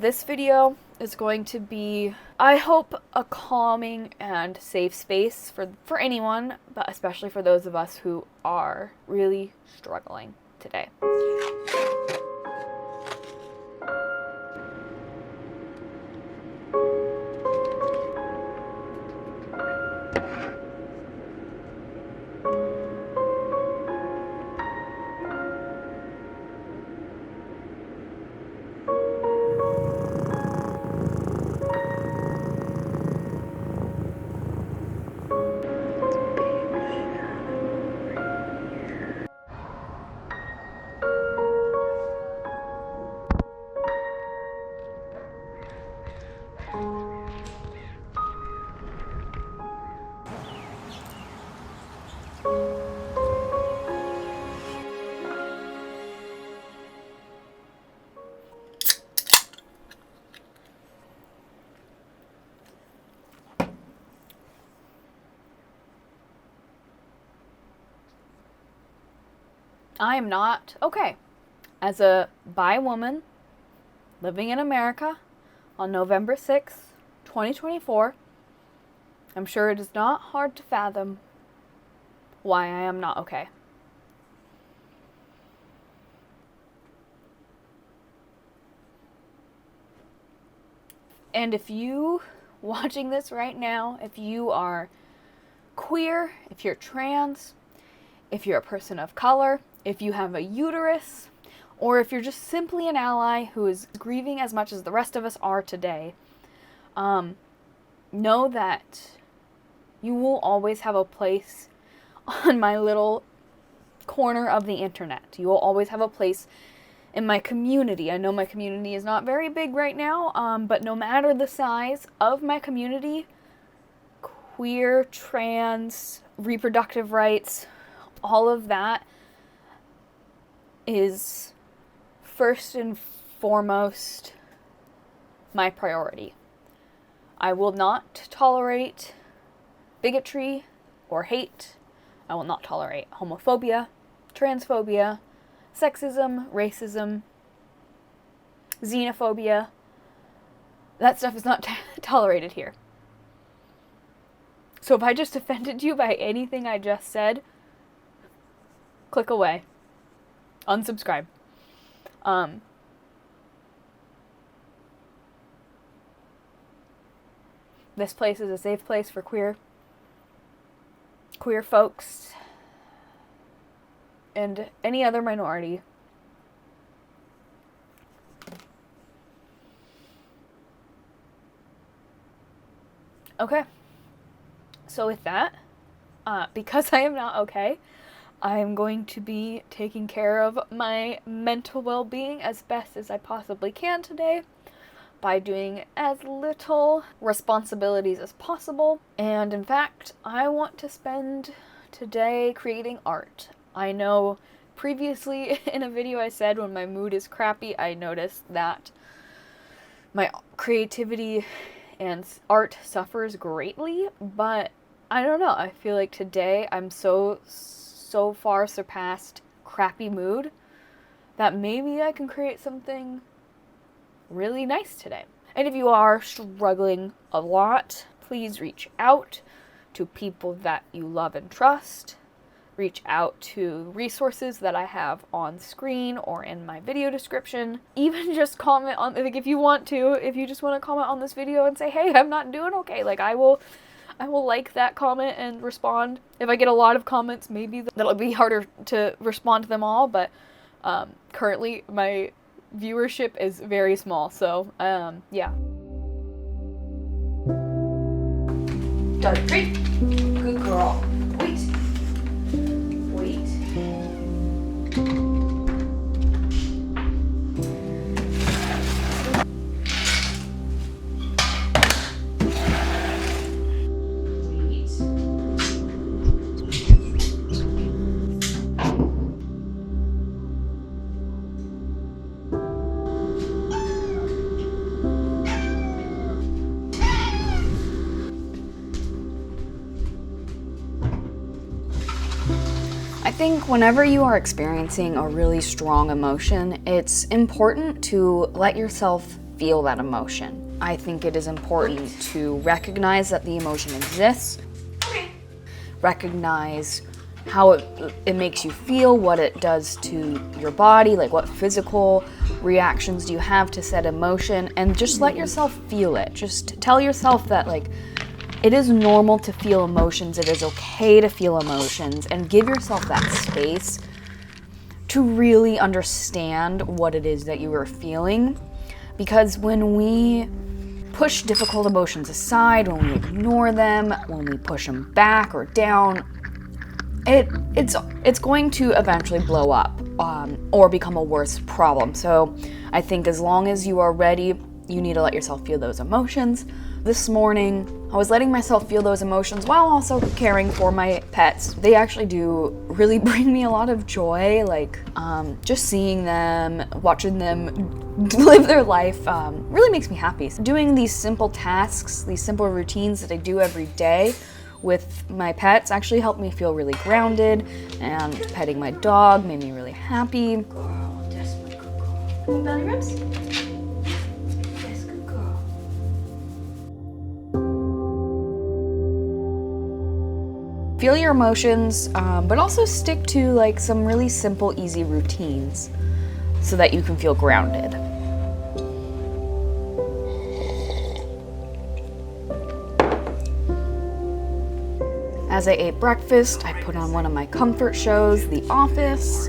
This video is going to be, I hope, a calming and safe space for anyone, but especially for those of us who are really struggling today. I am not okay. As a bi woman living in America on November 6th, 2024, I'm sure it is not hard to fathom why I am not okay. And if you watching this right now, if you are queer, if you're trans, if you're a person of color, if you have a uterus, or if you're just simply an ally who is grieving as much as the rest of us are today, know that you will always have a place on my little corner of the internet. You will always have a place in my community. I know my community is not very big right now, but no matter the size of my community, queer, trans, reproductive rights, all of that is first and foremost my priority. I will not tolerate bigotry or hate. I will not tolerate homophobia, transphobia, sexism, racism, xenophobia. That stuff is not tolerated here. So if I just offended you by anything I just said, click away. Unsubscribe. This place is a safe place for queer folks and any other minority. Okay. So with that, because I am not okay, I'm going to be taking care of my mental well-being as best as I possibly can today by doing as little responsibilities as possible. And in fact, I want to spend today creating art. I know previously in a video I said when my mood is crappy, I noticed that my creativity and art suffers greatly, but I don't know. I feel like today I'm so far surpassed crappy mood that maybe I can create something really nice today. And if you are struggling a lot, please reach out to people that you love and trust. Reach out to resources that I have on screen or in my video description. Even just comment on, like, if you want to, if you just want to comment on this video and say, hey, I'm not doing okay, like, I will like that comment and respond. If I get a lot of comments, maybe that'll be harder to respond to them all, but currently my viewership is very small, so yeah. Done. Great. Good girl. Wait. I think whenever you are experiencing a really strong emotion, it's important to let yourself feel that emotion. I think it is important to recognize that the emotion exists, recognize how it makes you feel, what it does to your body, like what physical reactions do you have to said emotion, and just let yourself feel it. Just tell yourself that like it is normal to feel emotions, it is okay to feel emotions, and give yourself that space to really understand what it is that you are feeling. Because when we push difficult emotions aside, when we ignore them, when we push them back or down, it's going to eventually blow up or become a worse problem. So I think as long as you are ready, you need to let yourself feel those emotions. This morning, I was letting myself feel those emotions while also caring for my pets. They actually do really bring me a lot of joy, like just seeing them, watching them live their life really makes me happy. So doing these simple tasks, these simple routines that I do every day with my pets actually helped me feel really grounded, and petting my dog made me really happy. Girl, that's my good girl. Any belly rubs? Yes, good girl. Feel your emotions, but also stick to like some really simple, easy routines so that you can feel grounded. As I ate breakfast, I put on one of my comfort shows, The Office.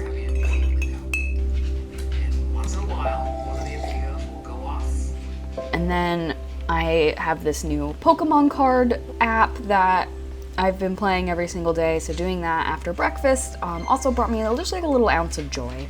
And then I have this new Pokemon card app that I've been playing every single day, so doing that after breakfast also brought me just like a little ounce of joy.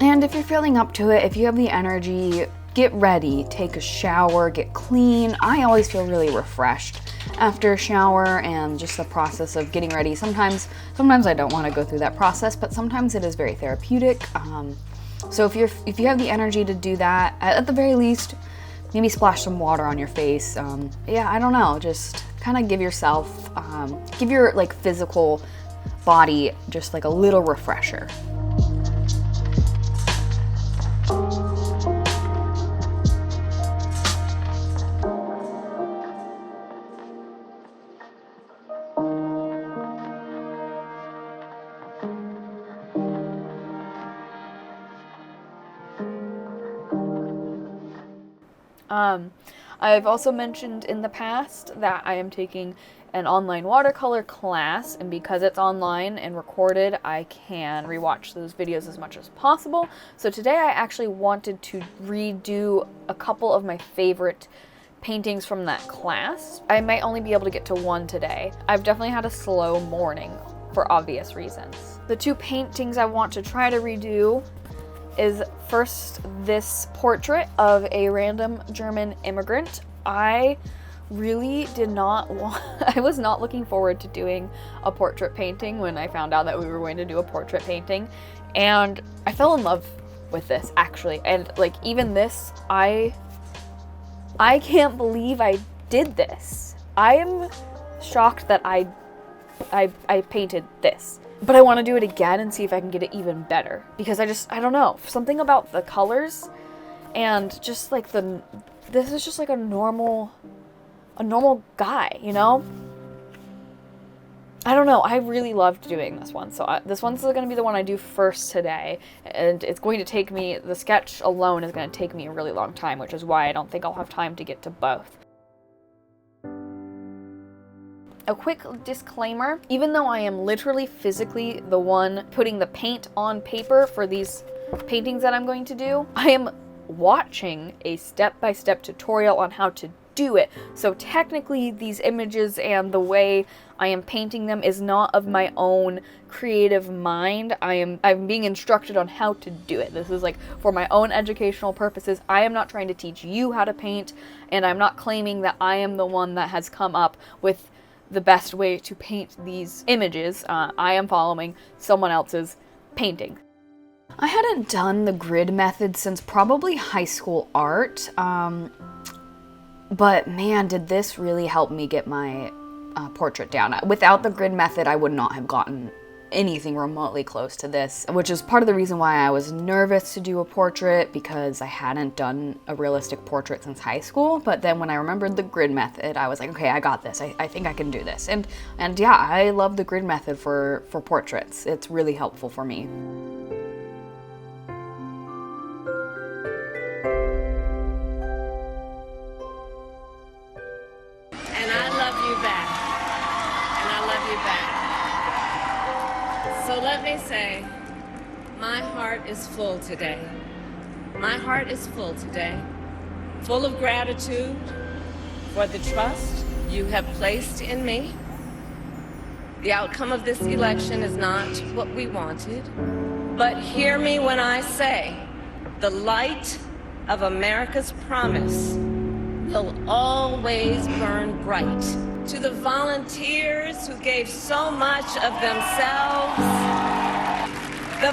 And if you're feeling up to it, if you have the energy, get ready, take a shower, get clean. I always feel really refreshed after a shower, and just the process of getting ready. Sometimes I don't want to go through that process, but sometimes it is very therapeutic. So if you have the energy to do that, at the very least, maybe splash some water on your face. Yeah, I don't know, just kind of give yourself, give your like physical body just like a little refresher. I've also mentioned in the past that I am taking an online watercolor class, and because it's online and recorded, I can rewatch those videos as much as possible. So today I actually wanted to redo a couple of my favorite paintings from that class. I might only be able to get to one today. I've definitely had a slow morning for obvious reasons. The two paintings I want to try to redo is first this portrait of a random German immigrant. I really did not want, I was not looking forward to doing a portrait painting when I found out that we were going to do a portrait painting, and I fell in love with this actually. And like even this, I can't believe I did this. I am shocked that I painted this. But I want to do it again and see if I can get it even better, because I don't know, something about the colors and just like this is just like a normal guy, you know? I don't know, I really loved doing this one. So this one's going to be the one I do first today, and it's going to take me, the sketch alone is going to take me a really long time, which is why I don't think I'll have time to get to both. A quick disclaimer, even though I am literally physically the one putting the paint on paper for these paintings that I'm going to do, I am watching a step-by-step tutorial on how to do it. So technically these images and the way I am painting them is not of my own creative mind. I'm being instructed on how to do it. This is like for my own educational purposes. I am not trying to teach you how to paint, and I'm not claiming that I am the one that has come up with the best way to paint these images. I am following someone else's painting. I hadn't done the grid method since probably high school art, but man, did this really help me get my portrait down. Without the grid method, I would not have gotten anything remotely close to this, which is part of the reason why I was nervous to do a portrait, because I hadn't done a realistic portrait since high school. But then when I remembered the grid method, I was like, okay, I got this. I think I can do this. And yeah, I love the grid method for portraits. It's really helpful for me. And I love you back. And I love you back. So let me say, my heart is full today. My heart is full today, full of gratitude for the trust you have placed in me. The outcome of this election is not what we wanted, but hear me when I say, the light of America's promise will always burn bright. To the volunteers who gave so much of themselves, the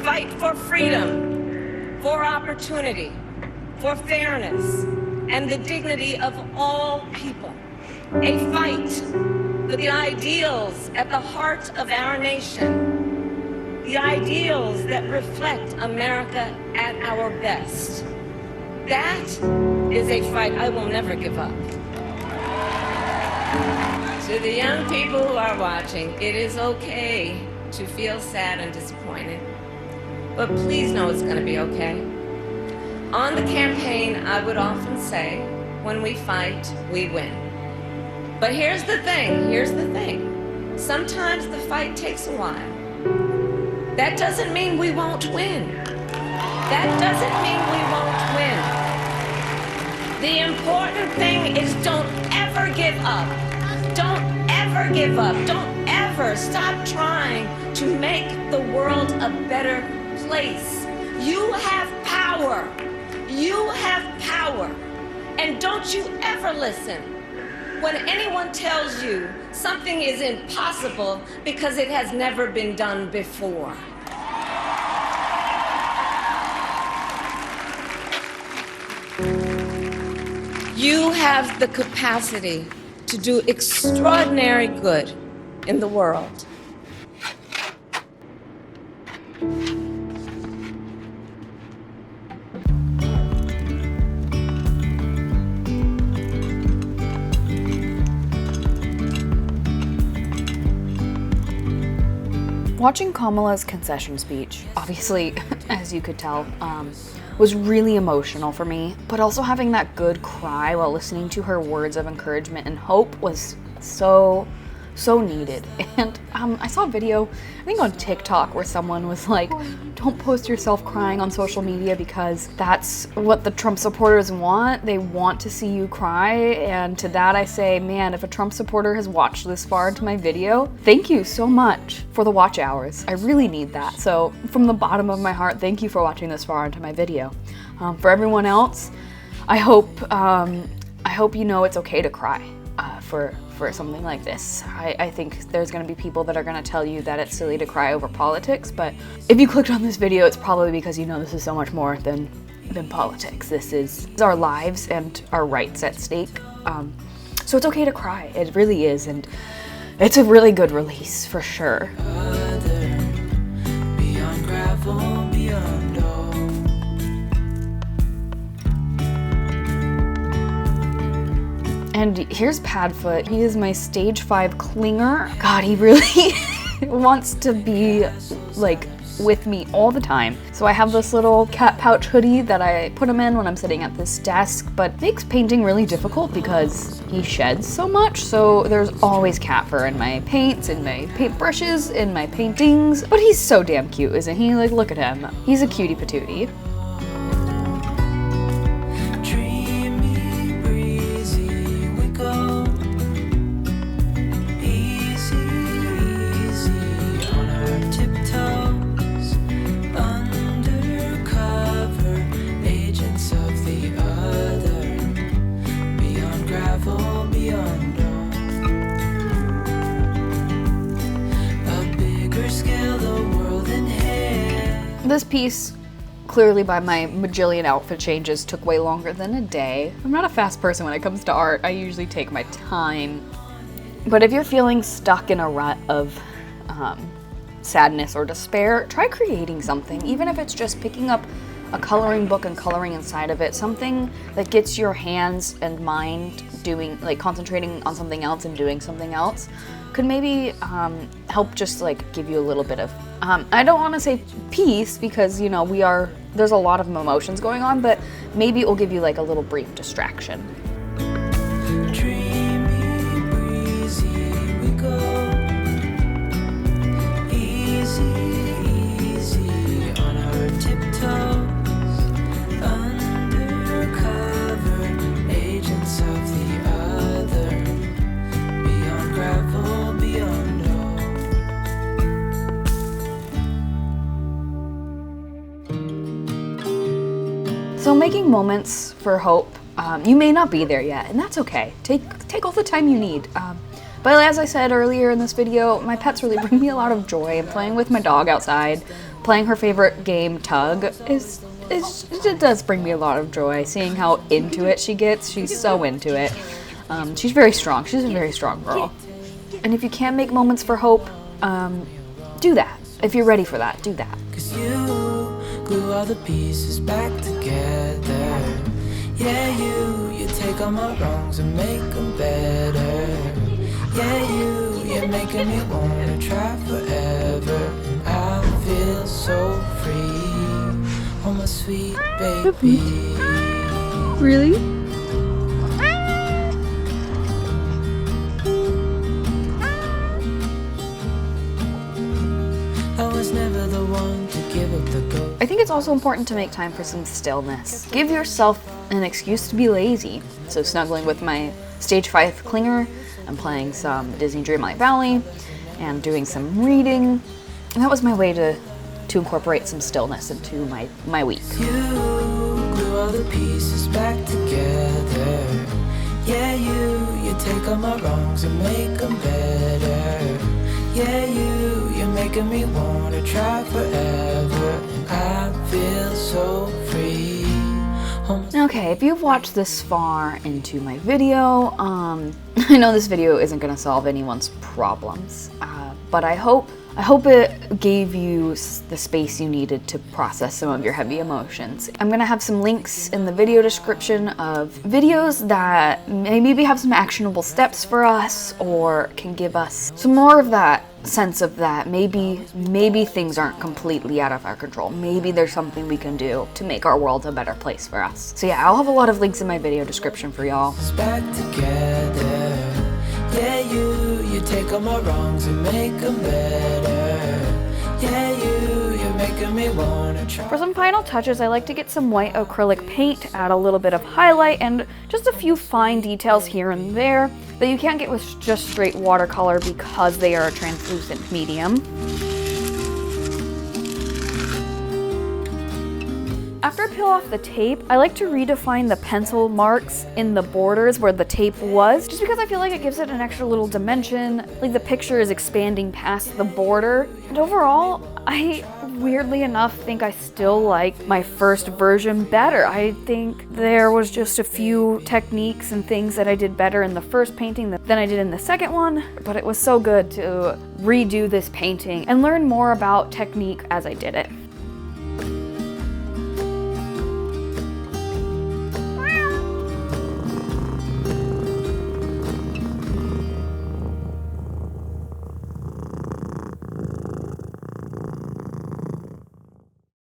fight for freedom, for opportunity, for fairness, and the dignity of all people. A fight for the ideals at the heart of our nation, the ideals that reflect America at our best. That is a fight I will never give up. To the young people who are watching, it is okay to feel sad and disappointed, but please know it's going to be okay. On the campaign, I would often say, when we fight, we win. But here's the thing. Sometimes the fight takes a while. That doesn't mean we won't win. That doesn't mean we won't win. The important thing is don't ever give up. Don't ever give up. Don't ever stop trying to make the world a better place. You have power. You have power. And don't you ever listen when anyone tells you something is impossible because it has never been done before. You have the capacity to do extraordinary good in the world. Watching Kamala's concession speech, obviously, as you could tell, was really emotional for me, but also having that good cry while listening to her words of encouragement and hope was so needed. And I saw a video, I think on TikTok, where someone was like, don't post yourself crying on social media because that's what the Trump supporters want. They want to see you cry. And to that I say, man, if a Trump supporter has watched this far into my video, thank you so much for the watch hours. I really need that. So from the bottom of my heart, thank you for watching this far into my video. For everyone else, I hope you know it's okay to cry for something like this. I think there's going to be people that are going to tell you that it's silly to cry over politics, but if you clicked on this video, it's probably because you know this is so much more than politics. This is our lives and our rights at stake. So it's okay to cry. It really is, and it's a really good release for sure. Beyond gravel, beyond all. And here's Padfoot. He is my stage 5 clinger. God, he really wants to be like with me all the time. So I have this little cat pouch hoodie that I put him in when I'm sitting at this desk, but it makes painting really difficult because he sheds so much. So there's always cat fur in my paints, in my paintbrushes, in my paintings. But he's so damn cute, isn't he? Like, look at him. He's a cutie patootie. Dreamy this piece, clearly by my bajillion outfit changes, took way longer than a day. I'm not a fast person when it comes to art. I usually take my time. But if you're feeling stuck in a rut of sadness or despair, try creating something, even if it's just picking up a coloring book and coloring inside of it, something that gets your hands and mind doing, like, concentrating on something else and doing something else, could maybe help just like give you a little bit of, I don't want to say peace, because, you know, there's a lot of emotions going on, but maybe it will give you like a little brief distraction. Dreamy, breezy, we go. Easy, easy on our tiptoes. Undercover agents of the other. Beyond gravel, beyond all. So making moments for hope, you may not be there yet, and that's okay. Take all the time you need. But as I said earlier in this video, my pets really bring me a lot of joy, and playing with my dog outside, playing her favorite game, Tug, it does bring me a lot of joy. Seeing how into it she gets, she's so into it. She's very strong. She's a very strong girl. And if you can make moments for hope, do that. If you're ready for that, do that. 'Cause you glue all the pieces back together. Yeah, you take all my wrongs and make them better. Yeah, you're making me wanna try forever. And I feel so free. Oh, my sweet baby. Really? I was never the one to give up the ghost. I think it's also important to make time for some stillness. Give yourself an excuse to be lazy. So snuggling with my Stage 5 clinger, and playing some Disney Dreamlight Valley, and doing some reading. And that was my way to incorporate some stillness into my week. You glue all the pieces back together. Yeah, you take all my wrongs and make them better. Yeah, you're making me wanna try forever. And I feel so free. Okay, if you've watched this far into my video, I know this video isn't gonna solve anyone's problems, but I hope it gave you the space you needed to process some of your heavy emotions. I'm gonna have some links in the video description of videos that maybe have some actionable steps for us, or can give us some more of that sense of that maybe things aren't completely out of our control. Maybe there's something we can do to make our world a better place for us. So yeah, I'll have a lot of links in my video description for y'all. Back together. Yeah, you take all my wrongs and make them better. Yeah, you're making me wanna try. For some final touches, I like to get some white acrylic paint, add a little bit of highlight, and just a few fine details here and there that you can't get with just straight watercolor because they are a translucent medium. After I peel off the tape, I like to redefine the pencil marks in the borders where the tape was, just because I feel like it gives it an extra little dimension, like the picture is expanding past the border. And overall, I weirdly enough think I still like my first version better. I think there was just a few techniques and things that I did better in the first painting than I did in the second one, but it was so good to redo this painting and learn more about technique as I did it.